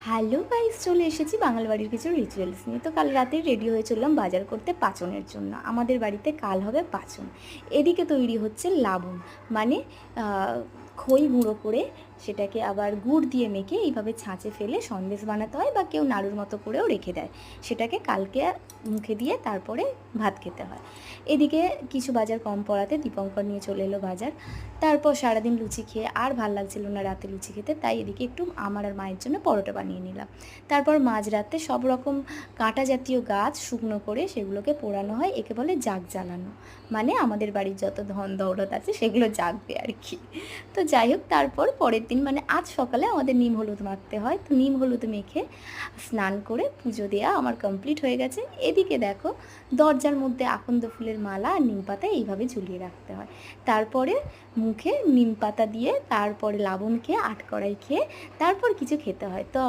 Hello guys, চলে এসেছি বাঙাল বাড়ির কিছু রিচুয়ালস নিয়ে। তো কাল রাতে রেডি হয়ে চললাম বাজার করতে পাঁচনের জন্য। আমাদের বাড়িতে কাল হবে পাঁচন। এদিকে তৈরি হচ্ছে লাবণ, মানে খই গুঁড়ো করে সেটাকে আবার গুড় দিয়ে মেখে এইভাবে ছাঁচে ফেলে সন্দেশ বানাতে হয়, বা কেউ নাড়ুর মতো করেও রেখে দেয়। সেটাকে কালকে মুখে দিয়ে তারপরে ভাত খেতে হয়। এদিকে কিছু বাজার কম পড়াতে দীপঙ্কর নিয়ে চলে এলো বাজার। তারপর সারাদিন লুচি খেয়ে আর ভাল লাগছিল না রাতে লুচি খেতে, তাই এদিকে একটু আমার আর মায়ের জন্য পরোটা বানিয়ে নিলাম। তারপর মাঝরাতে সব রকম কাঁটা জাতীয় গাছ শুকনো করে সেগুলোকে পোড়ানো হয়, একে বলে জাগ জ্বালানো। মানে আমাদের বাড়ির যত ধন দৌলত আছে সেগুলো জাগবে আর কি। তো যাই হোক, তারপর পরের দিন মানে আজ সকালে আমাদের নিম হলুদ মাখতে হয়। তো নিম হলুদ মেখে স্নান করে পুজো দেওয়া আমার কমপ্লিট হয়ে গেছে। এদিকে দেখো, দরজার মধ্যে আকন্দ ফুলের মালা আর নিম পাতা এইভাবে ঝুলিয়ে রাখতে হয়। তারপরে মুখে নিম পাতা দিয়ে তারপরে লাবণ খেয়ে আটকড়াই খেয়ে তারপর কিছু খেতে হয়। তো